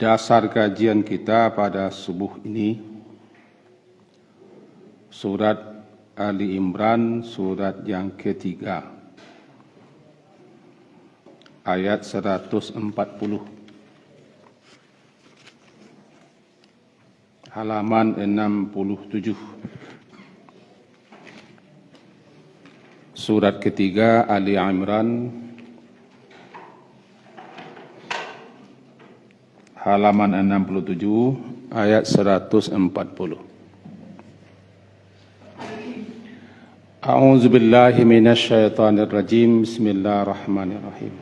Dasar kajian kita pada subuh ini surat Ali Imran, surat yang ketiga, ayat 140, halaman 67. Surat ketiga Ali Imran, halaman 67, ayat 140. A'udzu billahi minasy syaithanir rajim. Bismillahirrahmanirrahim.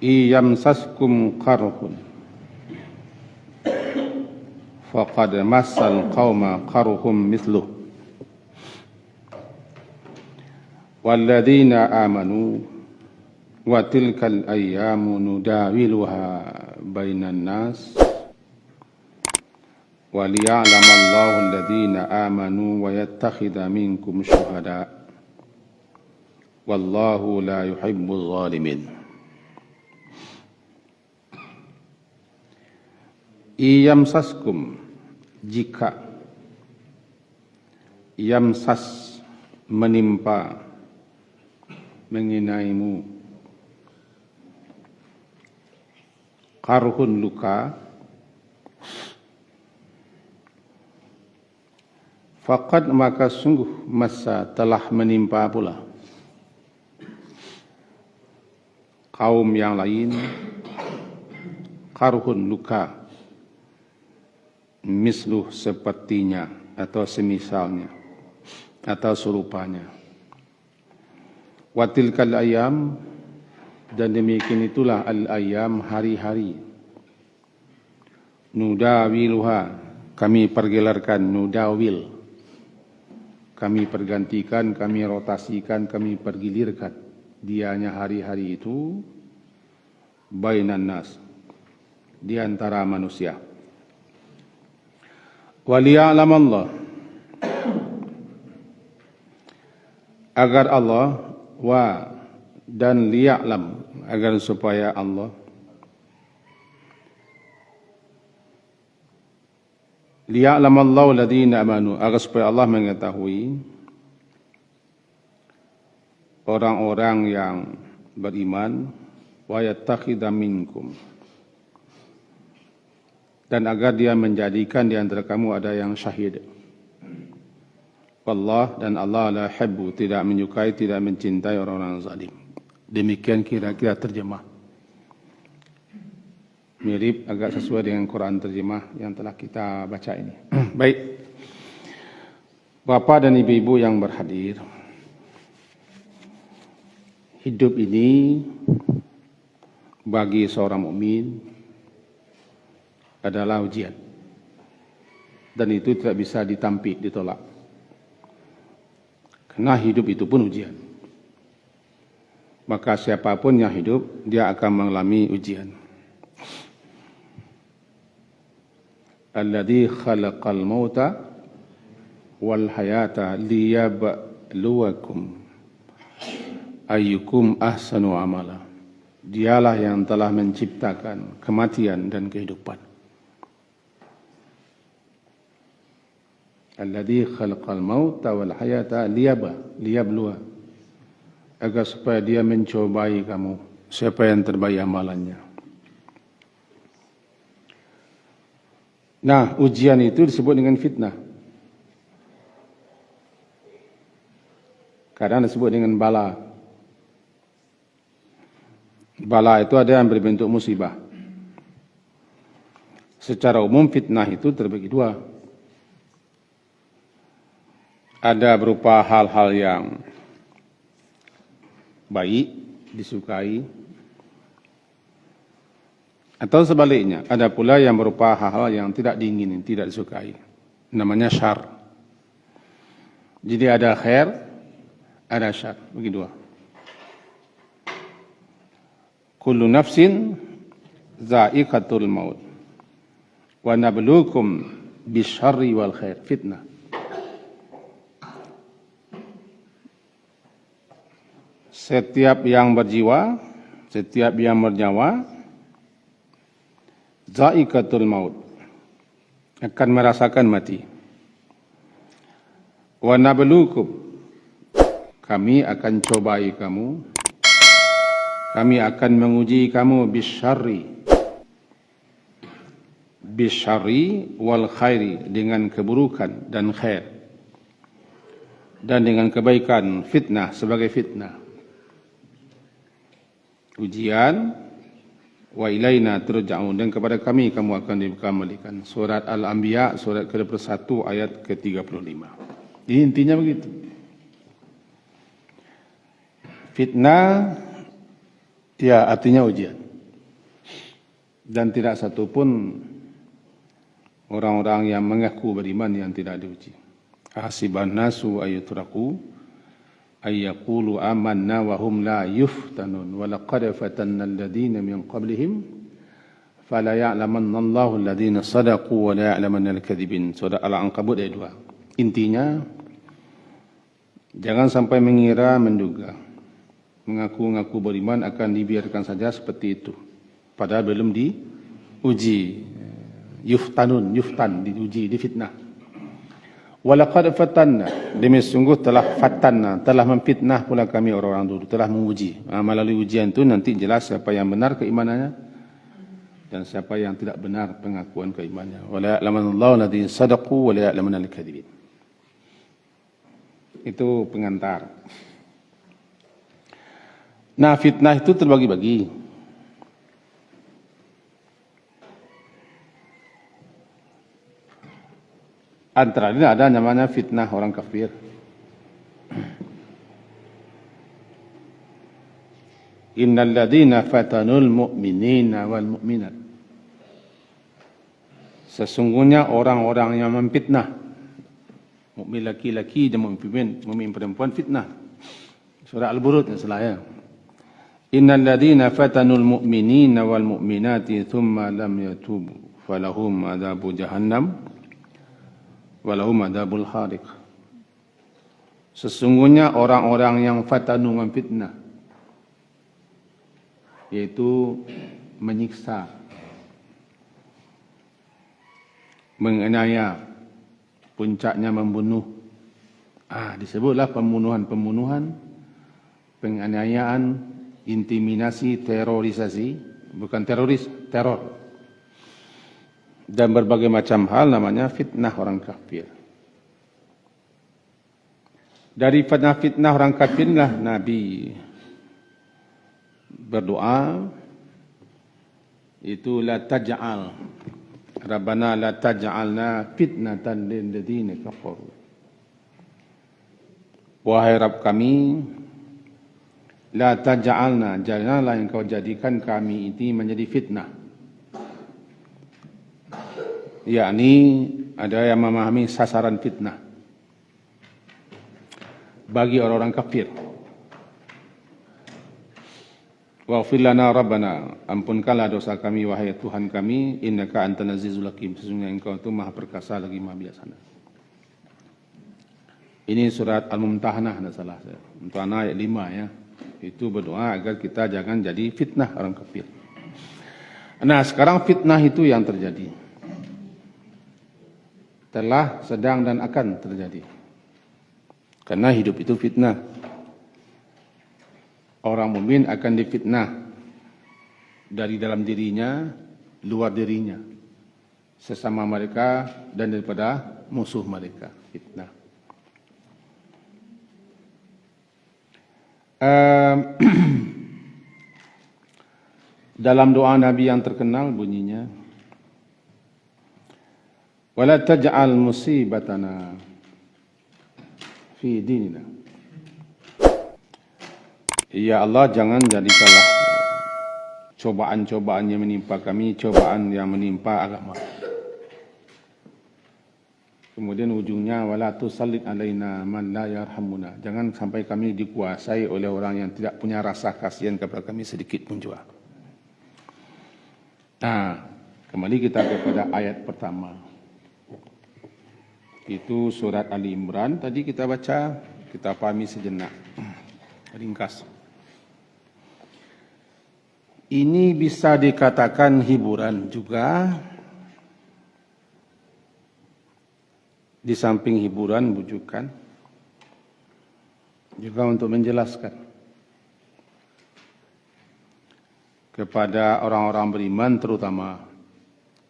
Iyamsaskum qarhun faqad massal qauma qarhum mithluh walladzina amanu wa tilkal ayyamu nudawiluha bainan nas wa liya'lamallahu alladzina amanu wa yattakhidha minkum syuhada wallahu la yuhibbuz zalimin. Iyamsaskum, jika yamsas menimpa, mengenaimu, qarhun luka, faqad maka sungguh masa telah menimpa pula kaum yang lain qarhun luka, misluh sepertinya atau semisalnya atau serupanya. Watilkal ayam, dan demikian itulah al-ayam, hari-hari. Nudawiluha, kami pergelarkan, nudawil, kami pergantikan, kami rotasikan, kami pergilirkan dianya hari-hari itu bainan nas, di antara manusia. Waliya'lamallah, agar Allah, wa dan liya'lam, agar supaya Allah, liya'lamallahu alladzina amanu, agar supaya Allah mengetahui orang-orang yang beriman, wa yattakhidha minkum, dan agar dia menjadikan di antara kamu ada yang syahid. Wallah, dan Allah la yuhibbu, tidak menyukai, tidak mencintai orang-orang zalim. Demikian kira-kira terjemah. Mirip, agak sesuai dengan Quran terjemah yang telah kita baca ini. Baik, Bapak dan Ibu-ibu yang berhadir, hidup ini bagi seorang mukmin adalah ujian, dan itu tidak bisa ditampik, ditolak, karena hidup itu pun ujian. Maka siapapun yang hidup, dia akan mengalami ujian. Alladzi khalaqal mauta wal hayata liyabluwakum ayyukum ahsanu amala. Dialah yang telah menciptakan kematian dan kehidupan. Alladzi khalaqal mauta wal hayata liyabluwa, agar supaya dia mencobai kamu siapa yang terbaik amalannya. Nah, ujian itu disebut dengan fitnah, kadang disebut dengan bala. Bala itu ada yang berbentuk musibah. Secara umum fitnah itu terbagi dua. Ada berupa hal-hal yang baik, disukai, atau sebaliknya, ada pula yang berupa hal-hal yang tidak diingini, tidak disukai. Namanya syar. Jadi ada khair, ada syar, bagi dua. Kullu nafsin za'iqatul maut wa nabluukum bisyarri wal khair fitnah. Setiap yang berjiwa, setiap yang bernyawa za'iqatul maut, akan merasakan mati. Wa nabluukum, kami akan cobai kamu, kami akan menguji kamu bisyarri wal khairi, dengan keburukan dan khair, dan dengan kebaikan, fitnah sebagai fitnah, ujian. Wa ilaina turja'un, dan kepada kami kamu akan dikembalikan. Surat Al-Anbiya surat ke-21 ayat ke-35. Jadi intinya begitu. Fitnah ya artinya ujian. Dan tidak satupun orang-orang yang mengaku beriman yang tidak diuji. Hasiban nasu ayutraku ayyaqulu amanna wa hum la yuftanun wa laqad fatanna alladhina min qablihim fala ya'lamanna Allahu alladhina sadaqu wa la ya'lamanna al-kadhibin. Surah Al-Ankabut ayat 2. Intinya, jangan sampai mengira, menduga, mengaku-ngaku beriman akan dibiarkan saja seperti itu, padahal belum diuji. Yuftan, diuji, difitnah. Walaqad fatanna, demi sungguh telah fatanna, telah memfitnah pula kami orang-orang dulu, telah menguji. Melalui ujian itu nanti jelas siapa yang benar keimanannya dan siapa yang tidak benar pengakuan keimanannya. Wala ya'lamanallahu alladhina sadaqu wa la ya'lamanal kadhibin. Itu pengantar. Nah, fitnah itu terbagi-bagi. Antara ini ada namanya fitnah orang kafir. Innal ladzina fatanul mu'minina wal mu'minat. Sesungguhnya orang-orang yang memfitnah mukmin laki-laki dan mukmin perempuan fitnah. Surah Al-Burud yang salah ya. Innal ladzina fatanul mu'minina wal mu'minati thumma lam yatubu falahum adzabu jahannam walahum adzabul khariq. Sesungguhnya orang-orang yang fatanu, memfitnah, yaitu menyiksa, menganiaya, puncaknya membunuh. Disebutlah pembunuhan, penganiayaan, intimidasi, terorisasi, bukan teroris, teror. Dan berbagai macam hal namanya fitnah orang kafir. Dari fitnah orang kafir lah Nabi berdoa, itu la taj'al Rabbana la taj'alna fitnatan lil ladzina kafaru. Wahai Rabb kami, la taj'alna, janganlah engkau jadikan kami ini menjadi fitnah. Yakni ada yang memahami sasaran fitnah bagi orang-orang kafir. Waghfir lana Rabbana, ampunkanlah dosa kami wahai Tuhan kami, innaka antal azizul hakim, sesungguhnya engkau itu maha perkasa lagi maha bijaksana. Ini surat Al-Mumtahanah, tidak salah saya. Mumtahanah ayat 5 ya. Itu berdoa agar kita jangan jadi fitnah orang kafir. Nah, sekarang fitnah itu yang terjadi, telah, sedang, dan akan terjadi. Karena hidup itu fitnah. Orang mukmin akan difitnah dari dalam dirinya, luar dirinya, sesama mereka, dan daripada musuh mereka. Fitnah. Dalam doa Nabi yang terkenal bunyinya, wala taj'al musibatana fi dinina. Ya Allah, jangan jadikanlah cobaan-cobaan yang menimpa kami cobaan yang menimpa agama. Kemudian ujungnya wala tusallit alaina man la yarhamuna. Jangan sampai kami dikuasai oleh orang yang tidak punya rasa kasihan kepada kami sedikit pun juga. Nah, kembali kita kepada ayat pertama. Itu surat Ali Imran. Tadi kita baca, kita pahami sejenak. Ringkas. Ini bisa dikatakan hiburan juga. Di samping hiburan, bujukan. Juga untuk menjelaskan kepada orang-orang beriman terutama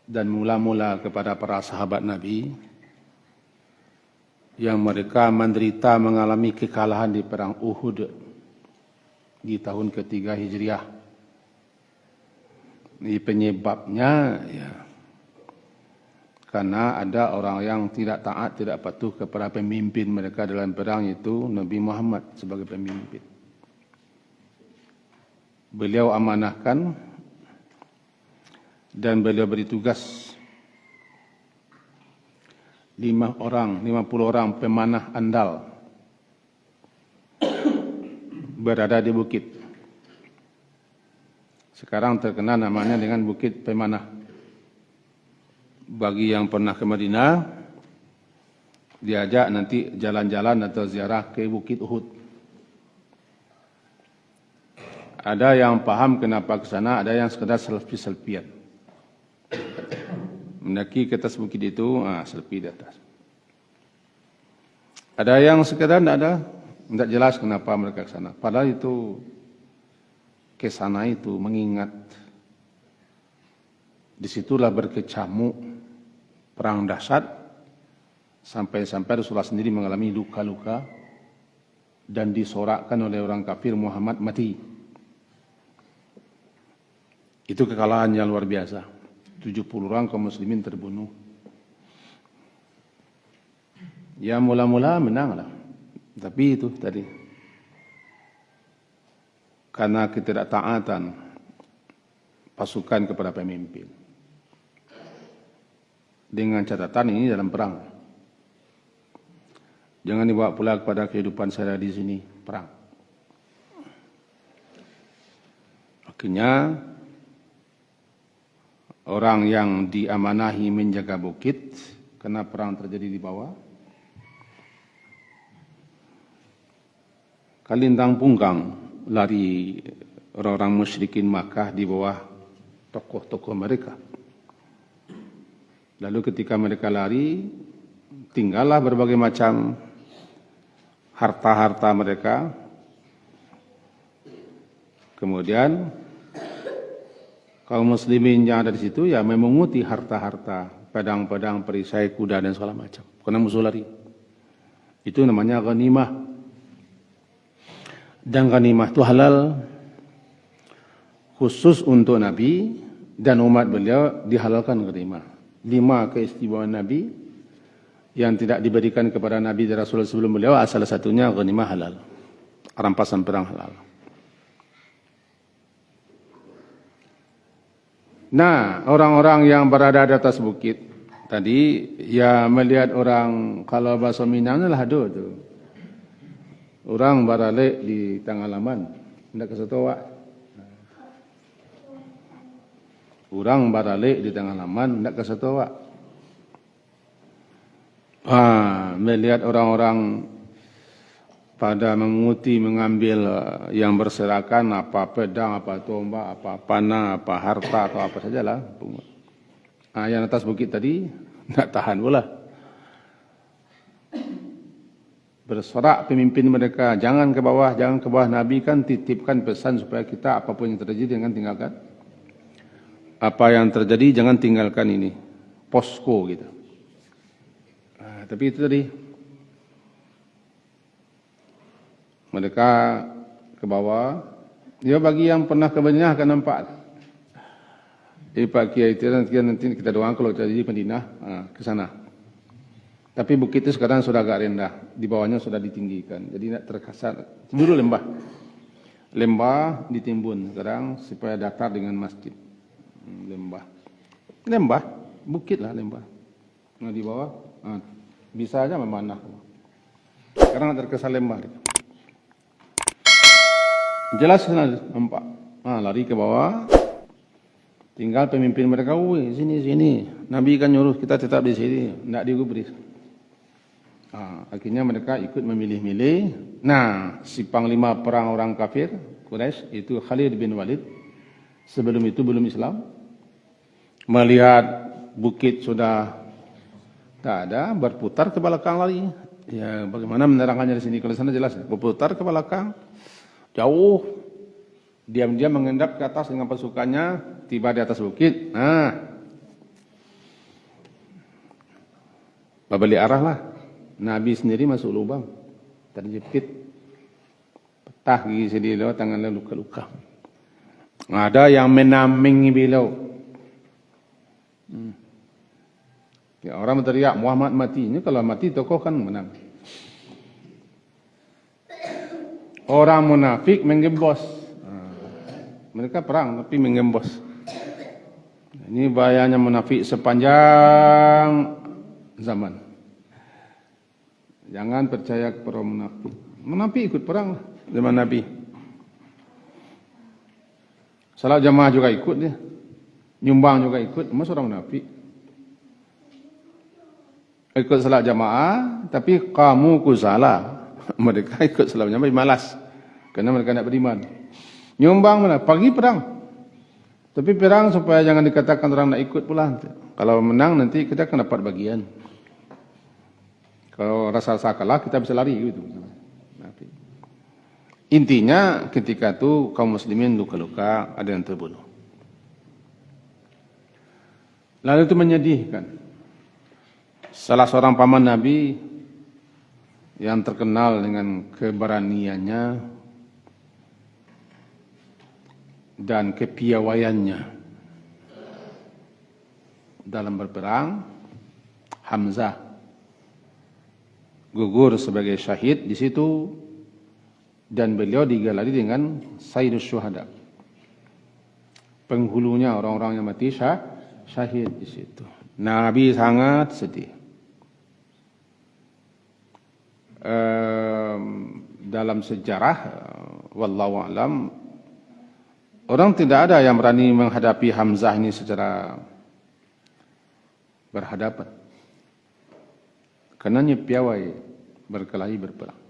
dan mula-mula kepada para sahabat Nabi yang mereka menderita mengalami kekalahan di perang Uhud di tahun ketiga Hijriah. Ini penyebabnya ya karena ada orang yang tidak taat, tidak patuh kepada pemimpin mereka dalam perang, itu Nabi Muhammad sebagai pemimpin. Beliau amanahkan dan beliau beri tugas 50 orang pemanah andal berada di bukit. Sekarang terkenal namanya dengan Bukit Pemanah. Bagi yang pernah ke Madinah, diajak nanti jalan-jalan atau ziarah ke Bukit Uhud. Ada yang paham kenapa ke sana, ada yang sekedar selfie-selfian. Mendaki ke atas bukit itu, selfie di atas. Ada yang sekedar tidak jelas kenapa mereka ke sana. Padahal itu ke sana itu mengingat disitulah berkecamuk perang dahsyat sampai-sampai Rasulullah sendiri mengalami luka-luka dan disorakkan oleh orang kafir Muhammad mati. Itu kekalahan yang luar biasa. 70 orang kaum muslimin terbunuh. Ya mula-mula menanglah. Tapi itu tadi karena ketidaktaatan pasukan kepada pemimpin. Dengan catatan ini dalam perang. Jangan dibawa pula kepada kehidupan saya di sini, perang. Akhirnya orang yang diamanahi menjaga bukit karena perang terjadi di bawah, kalintang punggang lari orang-orang musyrikin Makkah di bawah tokoh-tokoh mereka. Lalu ketika mereka lari, tinggallah berbagai macam harta-harta mereka. Kemudian kaum muslimin yang ada di situ ya memunguti harta-harta, pedang-pedang, perisai, kuda dan segala macam. Karena musuh lari. Itu namanya ghanimah. Dan ghanimah itu halal khusus untuk Nabi dan umat beliau, dihalalkan ghanimah. 5 keistimewaan Nabi yang tidak diberikan kepada Nabi dan Rasul sebelum beliau, salah satunya ghanimah halal, rampasan perang halal. Nah, orang-orang yang berada di atas bukit tadi, ya melihat orang, kalau bahasa Minangnya lah do tu. Orang barale di tengah laman, hendak ke setoa. Orang barale di tengah laman, hendak ke setoa. Melihat orang-orang pada menguti, mengambil yang berserakan, apa pedang, apa tombak, apa panah, apa harta, atau apa sajalah. Yang atas bukit tadi, tidak tahan pula. Bersorak pemimpin mereka, jangan ke bawah, jangan ke bawah. Nabi kan titipkan pesan supaya kita apapun yang terjadi jangan tinggalkan. Apa yang terjadi jangan tinggalkan ini, posko gitu. Tapi itu tadi, mereka ke bawah. Ya bagi yang pernah ke Madinah akan nampak. Jadi Pak Kiai itu nanti kita doang kalau jadi Madinah ke sana. Tapi bukit itu sekarang sudah agak rendah, di bawahnya sudah ditinggikan. Jadi tidak terkesan. Dulu lembah ditimbun, sekarang supaya datar dengan masjid. Lembah, bukit lah lembah. Nah di bawah bisa aja memanah. Sekarang terkesan lembah. Jelas nampak. Lari ke bawah. Tinggal pemimpin mereka, sini. Nabi kan nyuruh kita tetap di sini, tidak digubris. Akhirnya mereka ikut memilih-milih. Nah, si panglima perang orang kafir Quraisy itu Khalid bin Walid Sebelum itu belum Islam. Melihat bukit sudah tak ada, berputar ke belakang lagi. Ya, bagaimana menerangkannya di sini? Kalau di sana jelas, berputar ke belakang, jauh, diam-diam mengendap ke atas dengan pasukannya, tiba di atas bukit. Nah, berbalik arah lah. Nabi sendiri masuk lubang, terjepit, petah gigi sedih lewat tangannya luka-luka. Ada yang menamingi beliau. Ya, orang berteriak Muhammad mati. Ini kalau mati tokoh kan menang. Orang munafik menggembos. Mereka perang tapi menggembos. Ini bahayanya munafik sepanjang zaman. Jangan percaya kepada munafik. Munafik ikut perang zaman Nabi. Salat jamaah juga ikut dia. Nyumbang juga ikut, mas orang munafik. Ikut salat jamaah, tapi kamu kusala. Mereka ikut salat jamaah, malas. Karena mereka tidak beriman. Nyumbang mana? Pagi perang. Tapi perang supaya jangan dikatakan orang nak ikut pula. Kalau menang nanti kita akan dapat bagian. Kalau rasa-rasa kalah kita bisa lari gitu. Intinya ketika itu kaum muslimin luka-luka, ada yang terbunuh. Lalu itu menyedihkan. Salah seorang paman Nabi yang terkenal dengan keberaniannya dan kepiawaiannya dalam berperang, Hamzah gugur sebagai syahid di situ dan beliau digelari dengan Sayyidus Syuhada. Penghulunya orang-orang yang mati syahid di situ. Nabi sangat sedih. Dalam sejarah, wallahu a'lam, orang tidak ada yang berani menghadapi Hamzah ini secara berhadapan. Karena dia piawai berkelahi berperang.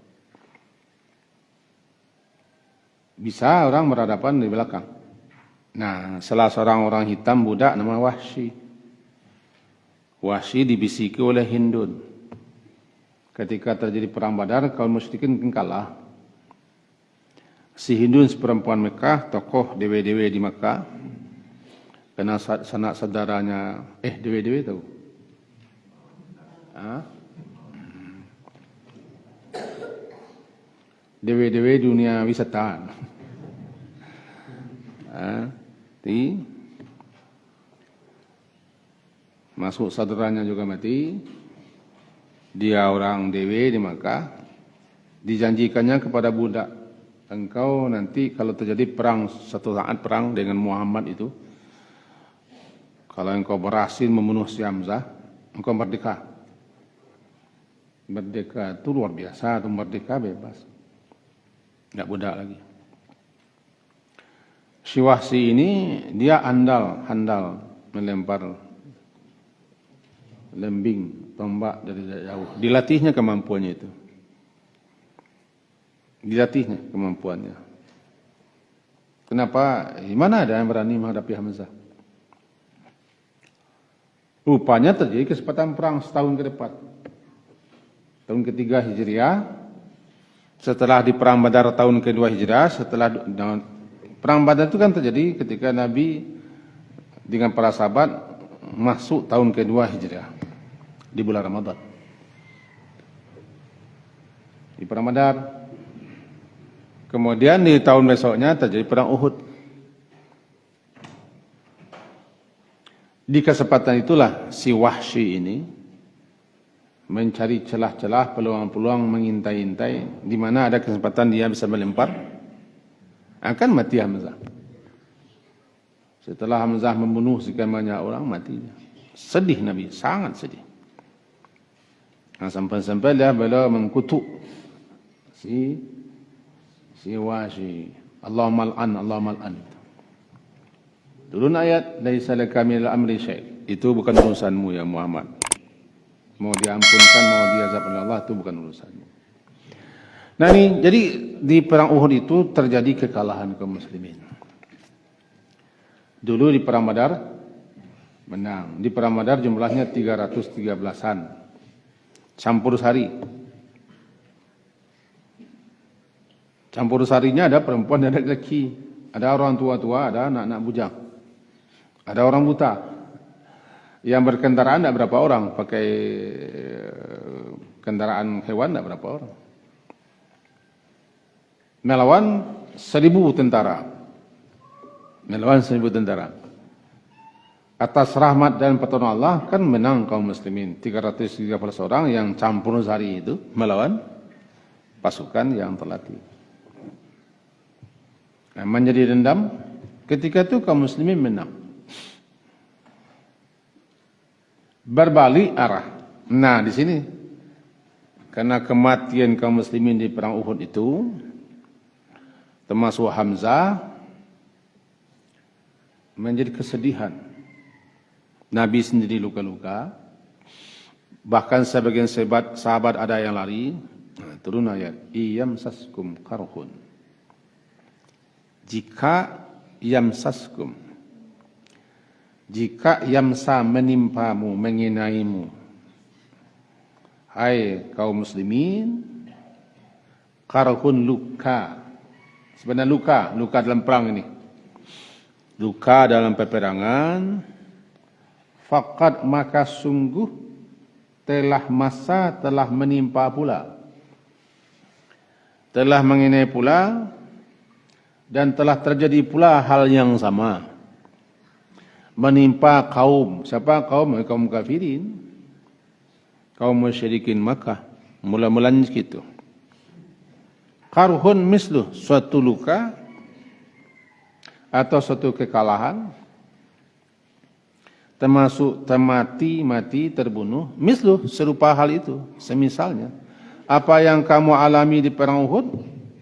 Bisa orang berhadapan di belakang. Nah, salah seorang orang hitam budak nama Wahsy. Wahsy dibisiki oleh Hindun. Ketika terjadi perang Badar, kaum musyrikin kalah. Si Hindun seperempuan Mekah, tokoh dewa-dewa di Mekah. Karena sanak saudaranya, dewa-dewa tahu? Dewa-dewa dunia wisata. Masuk saudaranya juga mati. Dia orang dewa di Makkah. Dijanjikannya kepada budak, engkau nanti kalau terjadi perang, satu saat perang dengan Muhammad itu, kalau engkau berhasil membunuh si Hamzah, engkau merdeka. Merdeka itu luar biasa, atau merdeka bebas. Tidak budak lagi. Si Wahsy ini dia handal melempar lembing, tombak dari jauh. Dilatihnya kemampuannya itu. Dilatihnya kemampuannya. Kenapa? Mana ada yang berani menghadapi Hamzah? Rupanya terjadi kesempatan perang setahun ke depan. Tahun ketiga Hijriah, setelah di perang Badar tahun kedua Hijriah, setelah perang Badar itu kan terjadi ketika Nabi dengan para sahabat masuk tahun kedua Hijriah di bulan Ramadan. Di perang Badar. Kemudian di tahun besoknya terjadi perang Uhud. Di kesempatan itulah si Wahsy ini mencari celah-celah, peluang-peluang, mengintai-intai di mana ada kesempatan dia bisa melempar, akan mati Hamzah. Setelah Hamzah membunuh sekian banyak orang, mati. Sedih Nabi, sangat sedih. Nah, sampai-sampai dia beliau mengkutuk si Wahsy. Allahumma al'an. Turun ayat, laisa laka minal amri syai'. Itu bukan urusanmu ya Muhammad. Mau diampunkan, mau diazab oleh Allah, itu bukan urusanmu. Nah ini, jadi di perang Uhud itu terjadi kekalahan kaum muslimin. Dulu di Perang Badar menang. Di Perang Badar jumlahnya 313-an. Campur sari. Campur sarinya ada perempuan dan ada lelaki. Ada orang tua-tua, ada anak-anak bujang. Ada orang buta. Yang berkendaraan tidak berapa orang. Pakai kendaraan hewan tidak berapa orang. Melawan 1.000 tentara. Melawan 1.000 tentara. Atas rahmat dan pertolongan Allah kan menang kaum muslimin. 313 orang yang campur sari itu melawan pasukan yang terlatih. Nah, menjadi dendam, ketika itu kaum muslimin menang. Berbalik arah. Nah, di sini karena kematian kaum muslimin di perang Uhud itu, termasuk Hamzah, menjadi kesedihan. Nabi sendiri luka-luka, bahkan sebagian sahabat ada yang lari. Nah, turun ayat, iyamsaskum karhun. Jika yamsaskum, jika yamsa menimpamu, mengenaimu, hai kaum muslimin, karhun luka. Sebenarnya luka dalam perang ini. Luka dalam peperangan, faqad maka sungguh telah menimpa pula. Telah mengenai pula dan telah terjadi pula hal yang sama. Menimpa kaum, siapa kaum? Kaum kafirin. Kaum musyrikin Makkah. Mula-mulanya gitu. Karhun misluh, suatu luka atau suatu kekalahan, termasuk mati, terbunuh, misluh, serupa hal itu, semisalnya. Apa yang kamu alami di perang Uhud,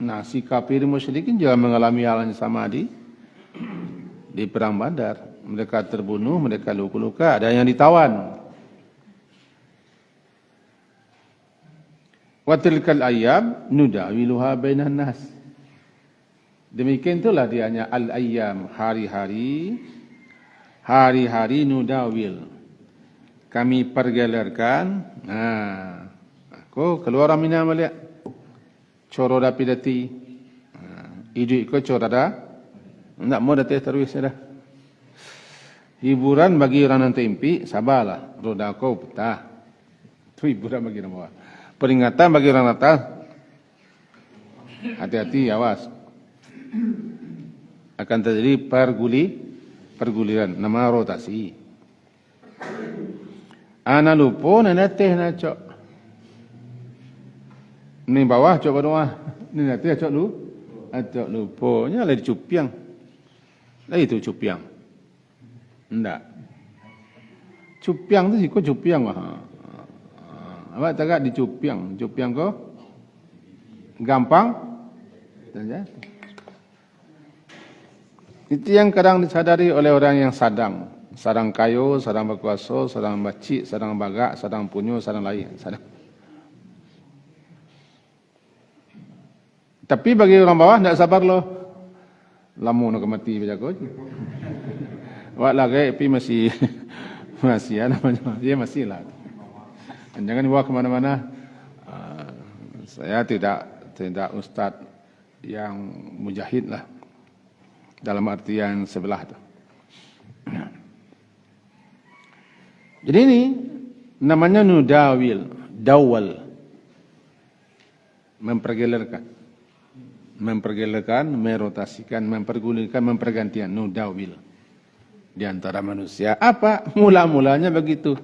nah si kafir musyrikin juga mengalami hal yang sama di perang Badar. Mereka terbunuh, mereka luka-luka, ada yang ditawan. Wa tilkal ayyam nudawiluha bainan nas. Demikian itulah dianya al-ayyam, hari-hari nudawil. Kami pergelerkan. Nah, aku keluar mina melihat coro dapi dati. Iju ikut coro dah. Tak mau dati terus dah. Hiburan bagi orang nanti impi, sabarlah. Roda kau petah. Itu hiburan bagi orang bawah. Peringatan bagi orang atas. Hati-hati, awas. Akan terjadi perguliran. Nama rotasi. Ana lupa, nana teh na cok. Ni bawah cok bawah. Ni nanti cok lu. Cok lupa. Nya lagi cupiang. Lagi itu cupiang. Enggak. Cupiang tu sih kau cupiang wah. Awak tak di cupiang. Cupiang kau gampang dan jatuh. Itu yang kadang disadari oleh orang yang sadang. Sadang kayu, sadang berkuasa, sadang bacik, sadang bagak, sadang punyo, sadang lain. Sadang. Tapi bagi orang bawah tidak sabar loh. Lamu nak mati berjago. Awak lagi tapi masih ada namanya. Dia masih lah. Jangan dibawa ke mana-mana. Saya tidak ustaz yang mujahid lah. Dalam artian sebelah itu. Jadi ini namanya nudawil, dawal. Mempergelerkan, merotasikan, mempergulirkan, mempergantian, nudawil. Di antara manusia. Apa? Mula-mulanya begitu.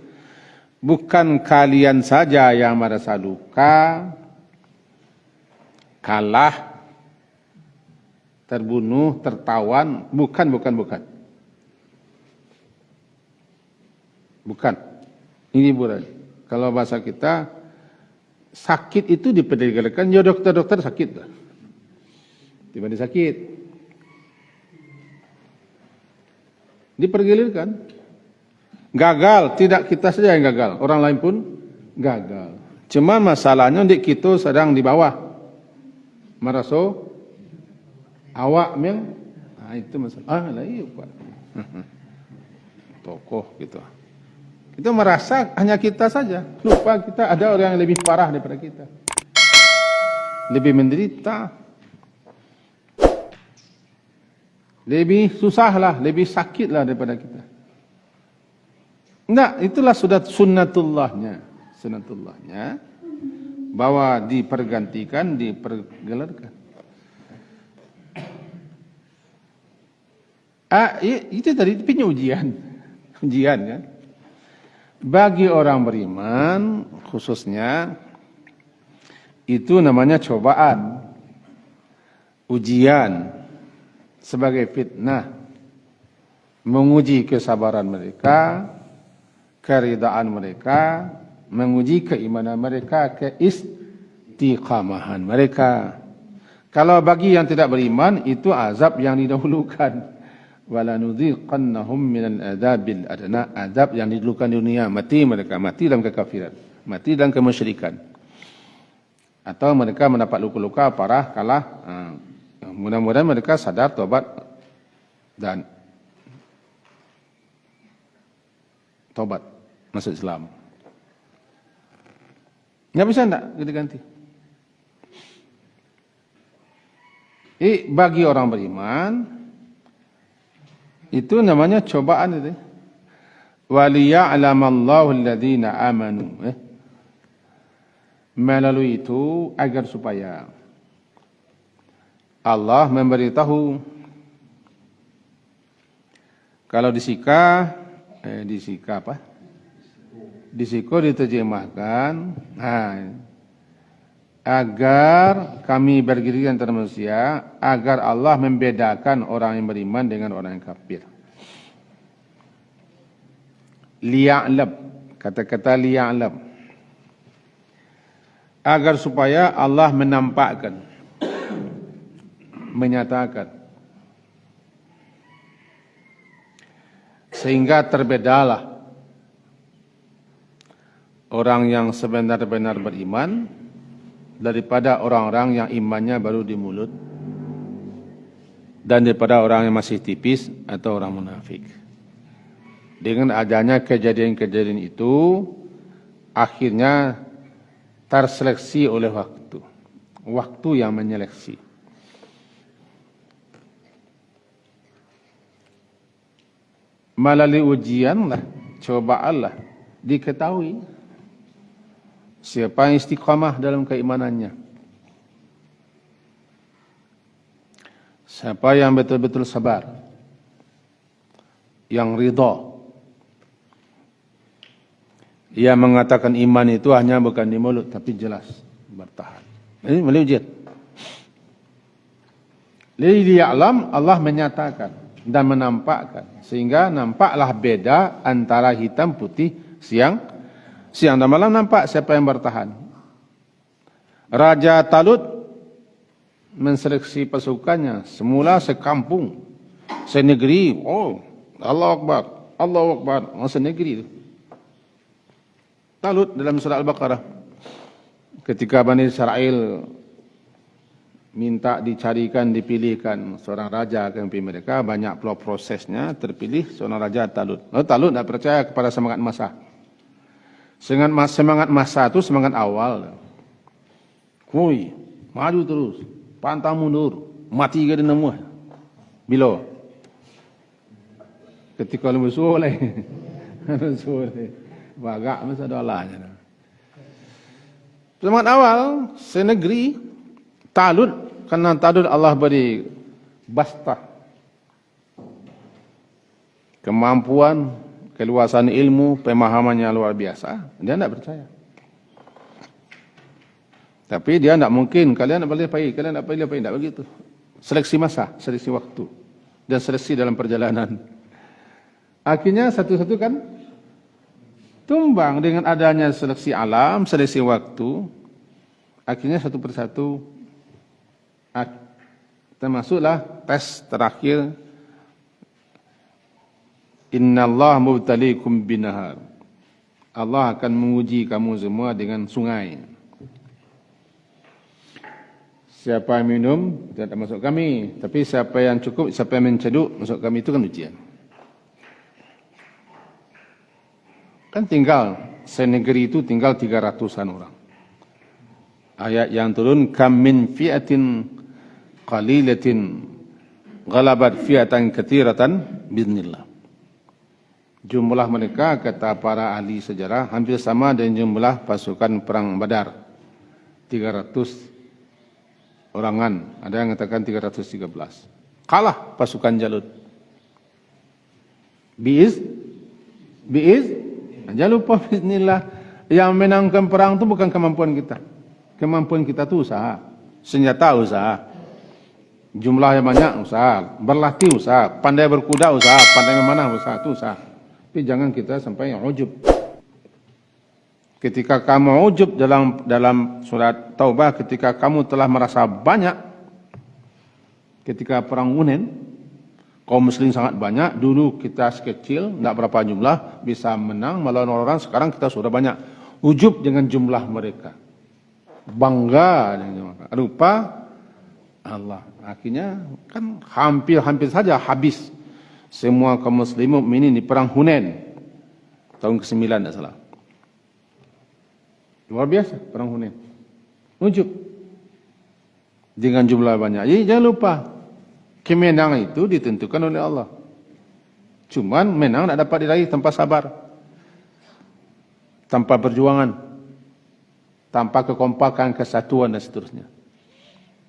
Bukan kalian saja yang merasa luka, kalah, terbunuh, tertawan. Bukan. Ini bukan. Kalau bahasa kita, sakit itu dipergelekan. Ya dokter-dokter sakit. Tiba-tiba sakit. Dipergilirkan. Gagal, tidak kita saja yang gagal. Orang lain pun gagal. Cuma masalahnya kita sedang di bawah. Merasa awak yang, itu masalah. Lah iya Pak. Tokoh gitu. Kita merasa hanya kita saja. Lupa kita ada orang yang lebih parah daripada kita. Lebih menderita. Lebih susahlah, lebih sakitlah daripada kita. Enggak, itulah sudah sunnatullahnya. Sunnatullahnya. Bahwa dipergantikan, dipergelarkan. Itu tadi punya ujian. Ujian kan. Bagi orang beriman khususnya itu namanya cobaan, ujian sebagai fitnah, menguji kesabaran mereka, keridaan mereka, menguji keimanan mereka, keistiqamahan mereka. Kalau bagi yang tidak beriman itu azab yang didahulukan. Wala nudhiqannahum minal adzabil adna, azab yang didahulukan di dunia, mati mereka, mati dalam kekafiran, mati dalam kemusyrikan. Atau mereka mendapat luka-luka parah kalah. Mudah-mudahan mereka sadar tobat dan tobat masuk Islam. Enggak bisa enggak ganti-ganti. Bagi orang beriman itu namanya cobaan itu. Waliya'lamallahu alladhina amanu. Melalui itu agar supaya Allah memberitahu. Kalau disika apa? Disiko diterjemahkan agar kami berdiri antara manusia, agar Allah membedakan orang yang beriman dengan orang yang kafir. Liya'lam, kata-kata liya'lam, agar supaya Allah menampakkan, menyatakan, sehingga terbedalah orang yang sebenar-benar beriman daripada orang-orang yang imannya baru di mulut, dan daripada orang yang masih tipis atau orang munafik. Dengan adanya kejadian-kejadian itu, akhirnya terseleksi oleh waktu. Waktu yang menyeleksi. Melalui ujianlah, cobaanlah, diketahui siapa yang istiqamah dalam keimanannya, siapa yang betul-betul sabar, yang ridha, yang mengatakan iman itu hanya bukan di mulut tapi jelas bertahan. Ini melalui ujian. Liya'lam, Allah menyatakan dan menampakkan, sehingga nampaklah beda antara hitam putih, siang dan malam, nampak siapa yang bertahan. Raja Talut menseleksi pasukannya, semula sekampung, senegeri. Oh, Allahu Akbar, Allahu Akbar, senegeri itu. Talut dalam surah Al-Baqarah, ketika Bani Israel minta dicarikan, dipilihkan seorang raja akan pimpin mereka, banyak prosesnya, terpilih seorang raja Talut. Lalu Talut tidak percaya kepada semangat massa. Semangat massa itu semangat awal. Kui, maju terus, pantang mundur, mati ke nemu. Bila? Ketika lu soleh, soleh, bagak masa dolanya. Semangat awal, senegeri, Talut, karena Talut Allah beri bastah, kemampuan, keluasan ilmu, pemahamannya luar biasa. Dia tidak percaya. Tapi dia tidak mungkin, kalian tidak boleh pergi, kalian tidak boleh pergi, tidak begitu. Seleksi masa, seleksi waktu, dan seleksi dalam perjalanan. Akhirnya satu-satu kan tumbang dengan adanya seleksi alam, seleksi waktu. Akhirnya satu persatu, termasuklah tes terakhir, Innallaha mubtaliikum binahar. Allah akan menguji kamu semua dengan sungai. Siapa yang minum tidak masuk kami, tapi siapa yang cukup, siapa yang menceduk masuk kami, itu kan ujian. Kan tinggal, senegeri itu tinggal 300-an orang. Ayat yang turun, kam min fi'atin qalilatin ghalabat fi'atan katsiratan biiznillah. Jumlah mereka, kata para ahli sejarah, hampir sama dengan jumlah pasukan perang Badar. 300 orangan, ada yang mengatakan 313. Kalah pasukan Jalut. Jangan lupa bismillah, yang menangkan perang itu bukan kemampuan kita. Kemampuan kita itu usaha, senjata usaha, jumlah yang banyak usaha, berlatih usaha, pandai berkuda usaha, pandai memanah usaha, itu usaha. Tapi jangan kita sampai ujub. Ketika kamu ujub dalam surat Taubah, ketika kamu telah merasa banyak, ketika perang Hunain, kaum muslim sangat banyak, dulu kita sekecil, tidak berapa jumlah, bisa menang melawan orang, sekarang kita sudah banyak. Ujub dengan jumlah mereka. Bangga dengan jumlah mereka. Rupa Allah. Akhirnya kan hampir saja habis semua kaum muslim mukminin di perang Hunain. Tahun ke-9 tidak salah. Luar biasa perang Hunain. Ujub. Dengan jumlah banyak. Jadi jangan lupa, kemenangan itu ditentukan oleh Allah. Cuman menang tidak dapat diraih tanpa sabar, tanpa perjuangan, tanpa kekompakan, kesatuan dan seterusnya.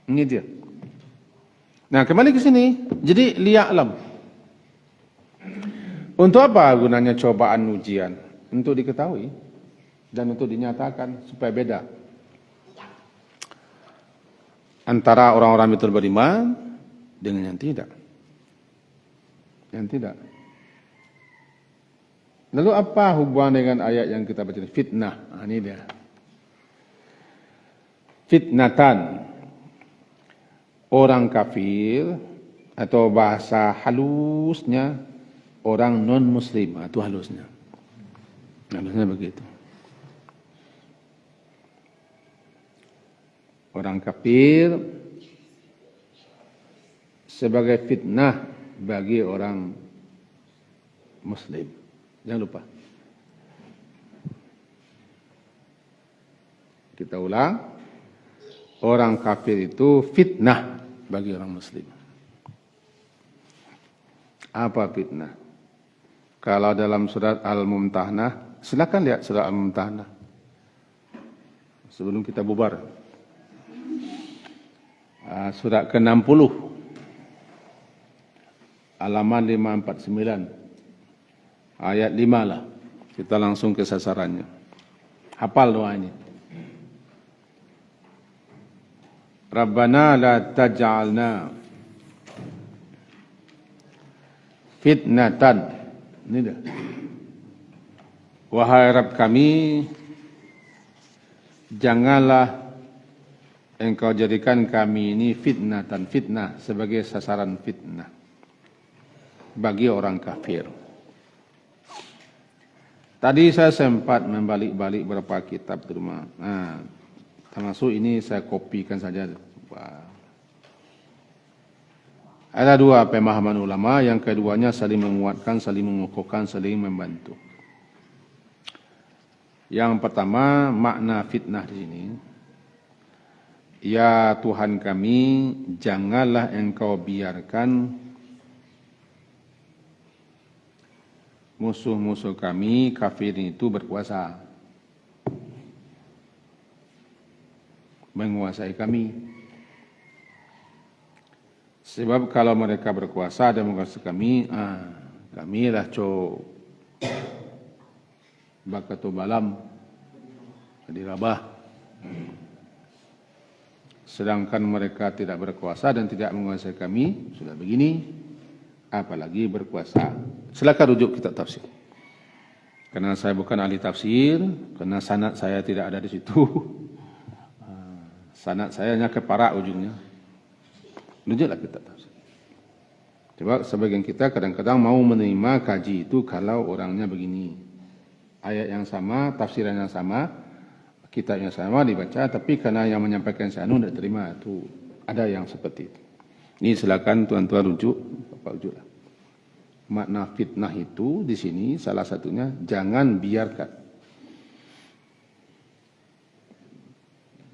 Ini dia. Nah, kembali ke sini. Jadi liya'lam. Untuk apa gunanya cobaan ujian? Untuk diketahui dan untuk dinyatakan supaya beda antara orang-orang betul beriman dengan yang tidak. Yang tidak. Lalu apa hubungan dengan ayat yang kita baca ini? Fitnah. Nah, ini dia. Fitnatan. Orang kafir atau bahasa halusnya orang non-muslim. Itu halusnya. Halusnya begitu. Orang kafir sebagai fitnah bagi orang muslim. Jangan lupa. Kita ulang. Orang kafir itu fitnah bagi orang muslim. Apa fitnah? Kalau dalam surat Al-Mumtahanah, silakan lihat surat Al-Mumtahanah. Sebelum kita bubar. Surat ke-60. Halaman 549. Ayat 5 lah. Kita langsung ke sasarannya. Hafal doa ini. Rabbana la taj'alna fitnatan. Ini dah. Wahai Rabb kami, janganlah Engkau jadikan kami ini fitnatan, fitnah sebagai sasaran fitnah bagi orang kafir. Tadi saya sempat membalik-balik beberapa kitab di rumah. Termasuk ini saya kopikan saja. Ada dua pemahaman ulama, yang keduanya saling menguatkan, saling mengukuhkan, saling membantu. Yang pertama, makna fitnah di sini. Ya Tuhan kami, janganlah Engkau biarkan musuh-musuh kami, kafir itu berkuasa, menguasai kami. Sebab kalau mereka berkuasa dan menguasai kami, kami lah bakatu balam, dirabah. Sedangkan mereka tidak berkuasa dan tidak menguasai kami, sudah begini, apalagi berkuasa. Silakan rujuk kitab tafsir. Karena saya bukan ahli tafsir, karena sanad saya tidak ada di situ. Sanad saya hanya keparak ujungnya. Rujuklah kitab tafsir. Coba sebagian kita kadang-kadang mau menerima kaji itu kalau orangnya begini. Ayat yang sama, tafsiran yang sama, kitab yang sama dibaca, tapi karena yang menyampaikan saya tidak terima, itu ada yang seperti itu. Ini silakan tuan-tuan rujuk, Bapak rujuklah. makna fitnah itu di sini salah satunya jangan biarkan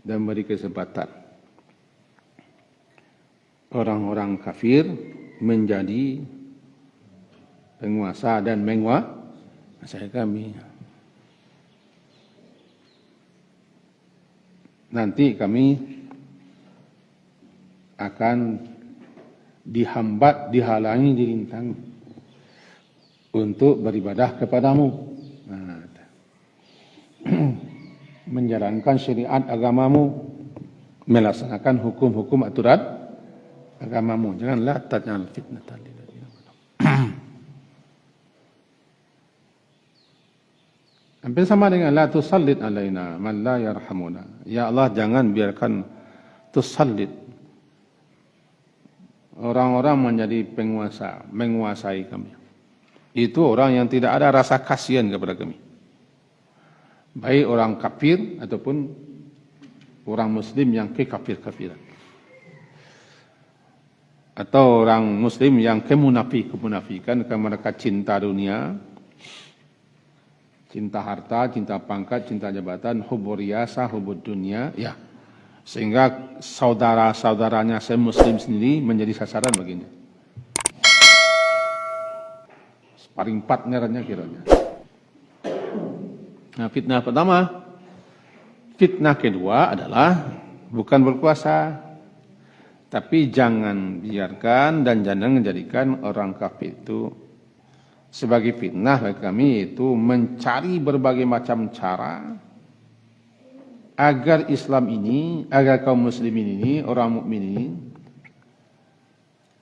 dan beri kesempatan orang-orang kafir menjadi penguasa dan menguasai kami. Nanti kami akan dihambat, dihalangi, dirintang untuk beribadah kepadamu. Nah, menjalankan syariat agamamu, melaksanakan hukum-hukum aturan agamamu. Janganlah taj'al fitnatan lil ladzina amanu. Hampir sama dengan la tusallid alaina man la yarhamuna. Ya Allah, jangan biarkan tusallid orang-orang menjadi penguasa, menguasai kami. Itu orang yang tidak ada rasa kasihan kepada kami. Baik orang kafir ataupun orang muslim yang kekafir-kafiran. Atau orang muslim yang kemunafikan karena mereka cinta dunia, cinta harta, cinta pangkat, cinta jabatan, hubur riasa, hubur dunia, ya. Sehingga saudara-saudaranya muslim sendiri menjadi sasaran baginya. Sparring partnernya kiranya. Nah, fitnah pertama. Fitnah kedua adalah bukan berkuasa, tapi jangan biarkan dan jangan menjadikan orang kafir itu sebagai fitnah bagi kami, itu mencari berbagai macam cara agar Islam ini, agar kaum muslimin ini, orang mukmin ini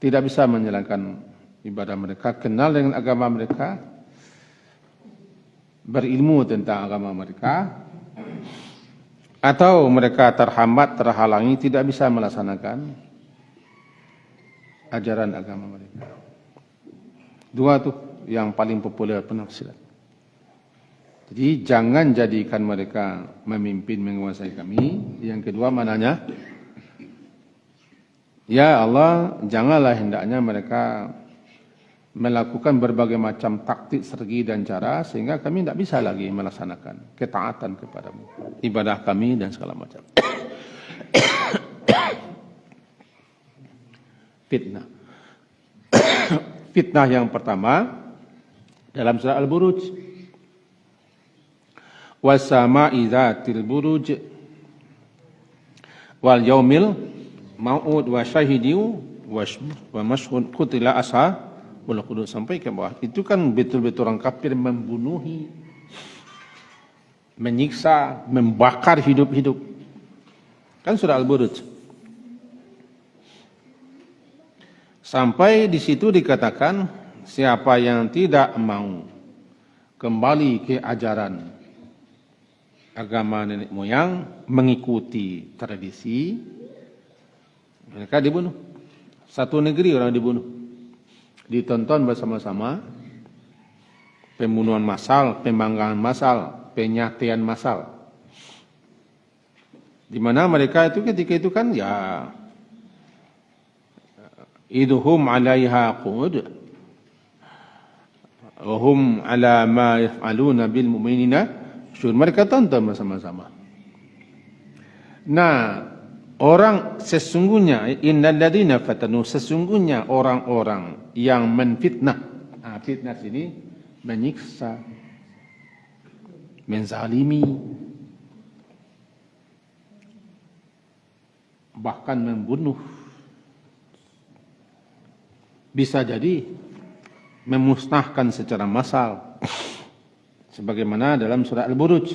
tidak bisa menjalankan ibadah mereka, kenal dengan agama mereka, berilmu tentang agama mereka, atau mereka terhambat, terhalangi, tidak bisa melaksanakan ajaran agama mereka. Dua tuh yang paling populer penafsiran. Jadi jangan jadikan mereka memimpin, menguasai kami. Yang kedua mananya, ya Allah, janganlah hendaknya mereka melakukan berbagai macam taktik, strategi dan cara sehingga kami tidak bisa lagi melaksanakan ketaatan kepadamu, ibadah kami dan segala macam. Fitnah. Fitnah yang pertama dalam surah Al-Buruj. Was-sama'i dzatil buruj wal yaumil mau'ud wa syahidiu wa mashhud qutila ashabul qudud, sampai ke bawah. Itu kan betul-betul orang kafir membunuhi, menyiksa, membakar hidup-hidup. Kan surah Al-Buruj. Sampai di situ dikatakan siapa yang tidak mau kembali ke ajaran agama nenek moyang, mengikuti tradisi, mereka dibunuh. Satu negeri orang dibunuh. Ditonton bersama-sama, pembunuhan massal, pembangkangan massal, penyatian massal. Di mana mereka itu ketika itu kan ya idhum 'alaiha qud wa hum 'ala ma yaf'aluna bil mu'minina. Mereka tonton bersama-sama. Nah, orang sesungguhnya innal ladzina fatanu, sesungguhnya orang-orang yang menfitnah. Nah, fitnah sini menyiksa, menzalimi, bahkan membunuh. Bisa jadi memusnahkan secara massal. Sebagaimana dalam surah Al-Buruj.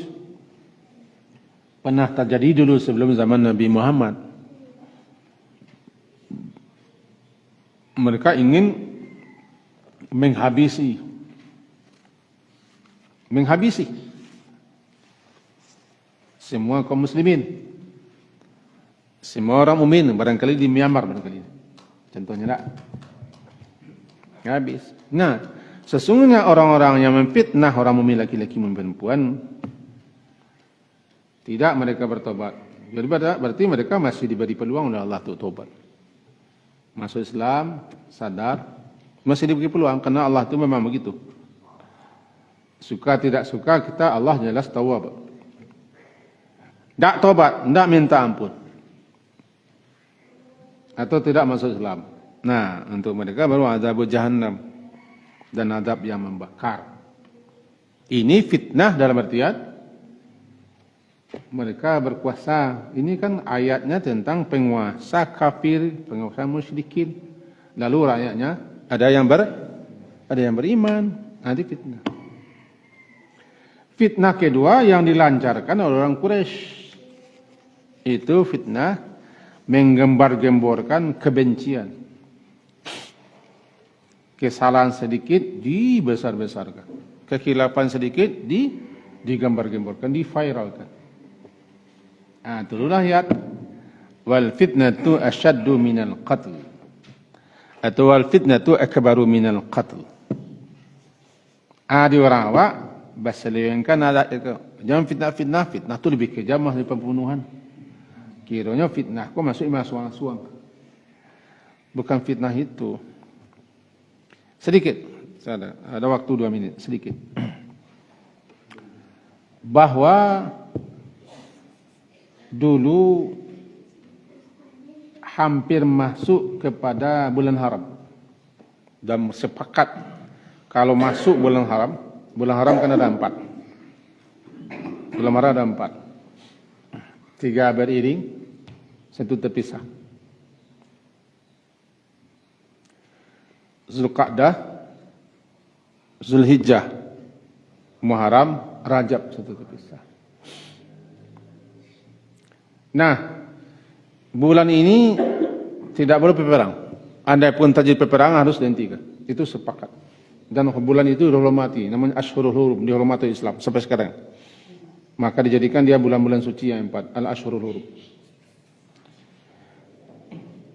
Pernah terjadi dulu sebelum zaman Nabi Muhammad. Mereka ingin menghabisi semua kaum muslimin, semua orang mukmin, barangkali di Myanmar barangkali. Contohnya tak? Habis. Nah, sesungguhnya orang-orang yang memfitnah orang mukmin laki-laki dan perempuan, tidak mereka bertobat. Berarti mereka masih diberi peluang oleh Allah untuk tobat. Masuk Islam, sadar, Masih diberi peluang karena Allah itu memang begitu. Suka tidak suka kita, Allah jelas tahu apa. Tak tobat, tak minta ampun. Atau tidak masuk Islam. Nah, untuk mereka baru azab jahannam dan azab yang membakar. Ini fitnah dalam artian mereka berkuasa. Ini kan ayatnya tentang penguasa kafir, penguasa musyrikin. Lalu rakyatnya ada yang beriman. Nanti fitnah. Fitnah kedua yang dilancarkan oleh orang Quraisy itu fitnah menggembar-gemborkan kebencian. Kesalahan sedikit dibesar-besarkan. Kekhilafan sedikit digambar-gemborkan, diviralkan. Nah, itulah ayat wal fitnatu asyaddu minal qatl. Atau wal fitnatu akbaru minal qatl. Di orang awak baselewengkan ada itu. Jangan fitnah tu lebih kejam dari pembunuhan. Kiranya fitnah kok masuk suang-suang. Bukan fitnah itu. Sedikit, ada waktu 2 minit, sedikit. Bahwa dulu hampir masuk kepada bulan haram. Dan sepakat kalau masuk bulan haram kan ada 4. Bulan haram ada 4. 3 beriring, 1 terpisah. Zulqa'dah, Zulhijjah, Muharram, Rajab, 1 terpisah. Nah, bulan ini tidak boleh berperang. Andai pun terjadi peperangan harus dihentikan. Itu sepakat. Dan bulan itu dihormati, namanya Ashhurul Hurum, dihormati Islam sampai sekarang. Maka dijadikan dia bulan-bulan suci yang 4, Al-Ashhurul Hurum.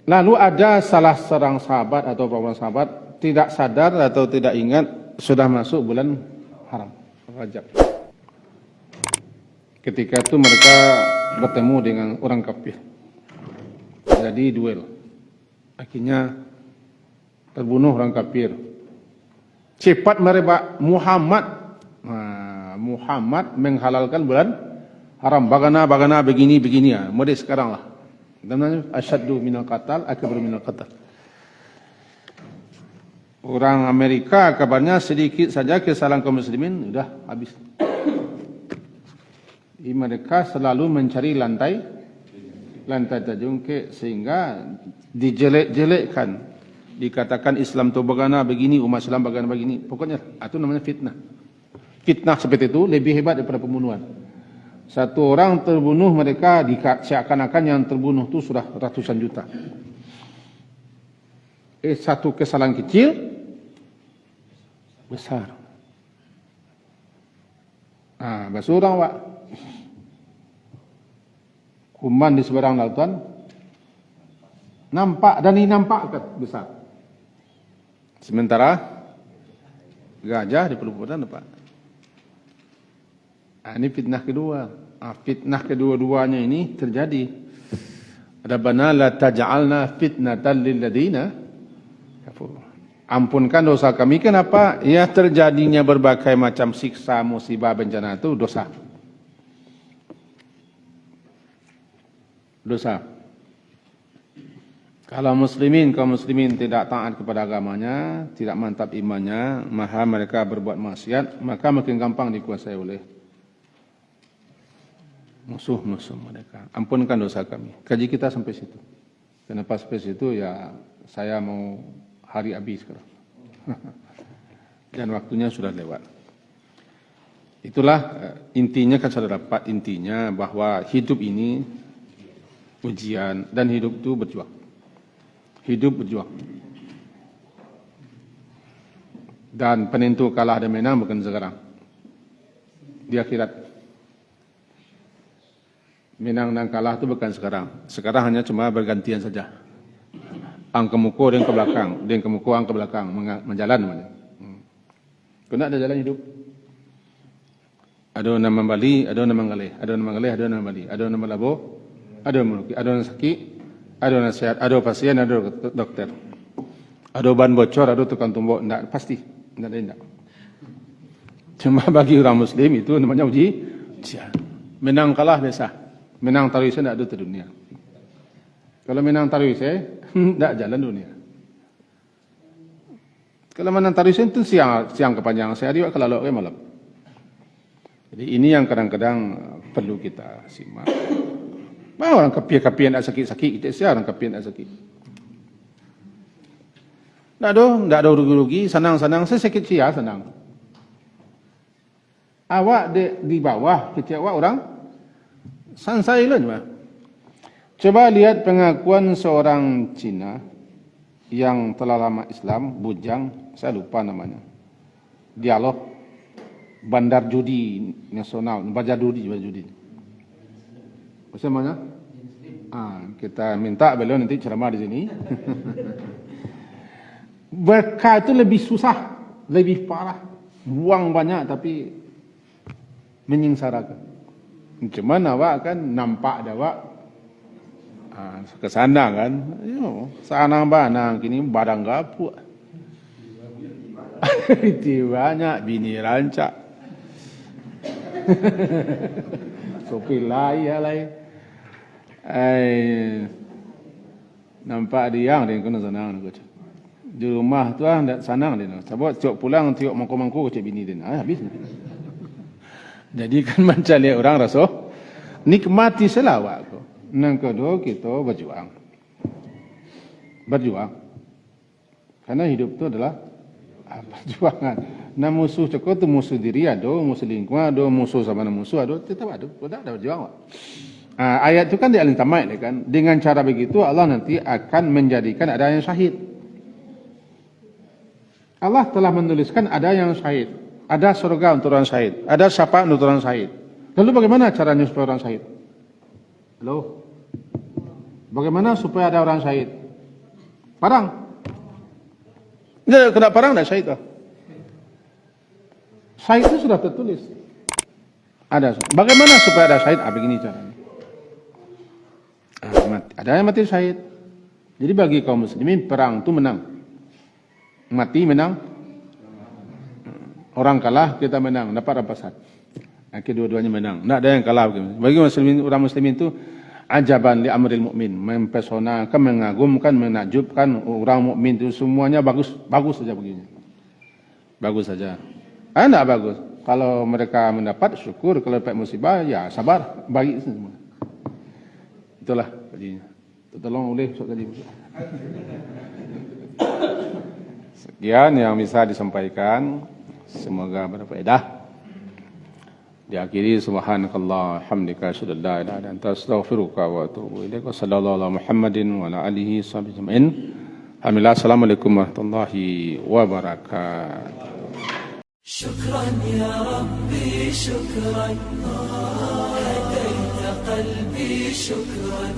Lalu ada salah seorang sahabat atau perempuan sahabat tidak sadar atau tidak ingat sudah masuk bulan haram, Rajab. Ketika itu mereka bertemu dengan orang kafir. Jadi duel. Akhirnya terbunuh orang kafir. Cepat mereka Muhammad menghalalkan bulan haram. Bagana begini ya. Model sekarang lah. Namanya asyaddu minal qatal, akbaru minal qatal. Orang Amerika kabarnya sedikit saja kesalahan kaum muslimin sudah habis. Mereka selalu mencari lantai tajungke sehingga dijelek-jelekkan. Dikatakan Islam itu bagana begini, umat Islam bagana begini. Pokoknya itu namanya fitnah. Fitnah seperti itu lebih hebat daripada pembunuhan. Satu orang terbunuh, mereka seakan-akan yang terbunuh itu sudah ratusan juta. Satu kesalahan kecil besar. Basurang Pak. Kuman di seberang lautan nampak dan ini nampak besar. Sementara gajah di peluputan Pak. Ini fitnah kedua. Fitnah kedua-duanya ini terjadi. Rabbana la taj'alna fitnatan lil ladina kafur. Ampunkan dosa kami. Kenapa? Ya terjadinya berbagai macam siksa, musibah, bencana itu dosa. Kalau kaum muslimin tidak taat kepada agamanya, tidak mantap imannya, maka mereka berbuat maksiat, maka makin gampang dikuasai oleh musuh-musuh mereka. Ampunkan dosa kami. Kaji kita sampai situ. Kenapa sampai situ? Ya saya mau hari habis sekarang. Dan waktunya sudah lewat. Itulah intinya kan sudah dapat intinya bahwa hidup ini ujian dan hidup itu berjuang. Hidup berjuang. Dan penentu kalah dan menang bukan sekarang. Di akhirat. Menang dan kalah itu bukan sekarang. Sekarang hanya cuma bergantian saja. Ang kemuku dan ke belakang, dan kemuku ang ke belakang, menjalan. Kena ada jalan hidup. Ada nama Bali, ada nama Ngaleh, ada nama Ngaleh, ada nama Bali, ada nama Labo, ada yang meluki, ada yang sakit, ada yang sehat, ada pasien, ada dokter. Ada ban bocor, ada tukang tumbuk, enggak, pasti. Enggak. Cuma bagi orang Muslim itu namanya ujian. Menang kalah biasa. Menang taruh enggak ada di dunia. Kalau menang taruh enggak jalan dunia. Kalau menang taruh itu siang kepanjangan sehari, kalau lalu malam. Jadi ini yang kadang-kadang perlu kita simak. Orang kapian nak sakit-sakit, kita siapa orang kapian nak sakit. Enggak ada rugi-rugi, senang-senang, saya sakit siapa senang. Awak di bawah, kita awak orang silent. Coba lihat pengakuan seorang Cina yang telah lama Islam, bujang, saya lupa namanya. Dialog Bandar Judi Nasional, Bandar Judi. Macam mana? Kita minta beliau nanti ceramah di sini. Berkah itu lebih susah, lebih parah. Buang banyak tapi menyengsarakan. Cuman awak kan nampak awak ke sana kan. Sana banang kini barang gapuk. Itu banyak bini rancak. Sopi lain. Nampak dia yang kena senang di rumah tu ndak senang dia. Sebab tiap pulang tiap mangko-mangko cak bini dia. Habis. Jadi kan mencari orang rasa nikmati selawat ko. Nang kedua kita berjuang. Karena hidup itu adalah perjuangan. Nah musuh cakap tu musuh diri ada, musuh lingkungan ada, musuh sama musuh ada, tetap ada. Tidak ada berjuang. Ayat itu kan di Al Tamai kan. Dengan cara begitu Allah nanti akan menjadikan ada yang syahid. Allah telah menuliskan ada yang syahid. Ada surga untuk orang syahid. Ada syafaat untuk orang syahid. Lalu bagaimana caranya supaya orang syahid? Halo? Bagaimana supaya ada orang syahid? Parang. Kena parang dah syahid. Syahid itu sudah tertulis. Ada. Bagaimana supaya ada syahid? Begini caranya. Ada yang mati syahid. Jadi bagi kaum muslimin perang itu menang. Mati menang. Orang kalah kita menang, dapat rampasan. Kedua-duanya menang. Tak ada yang kalah. Bagi orang muslimin itu ajaban li amril mukmin, mempesonakan, mengagumkan, menakjubkan orang mukmin itu semuanya bagus saja begini. Bagus saja. Tidak bagus. Kalau mereka mendapat syukur, kalau dapat musibah ya sabar, bagi semua. Itulah kajinya. Tolong boleh sok kaji. Sekian yang bisa disampaikan. Semoga berfaedah. Diakhiri subhanakallah hamdika asyhadu an la ilaha illa anta astaghfiruka wa atubu ilaik. Sallallahu ala Muhammadin wa ala alihi washabbihi ajmain. Alhamdulillah. Assalamualaikum warahmatullahi wabarakatuh. Syukran ya Rabbi, syukran. Hadaita qalbi, syukran.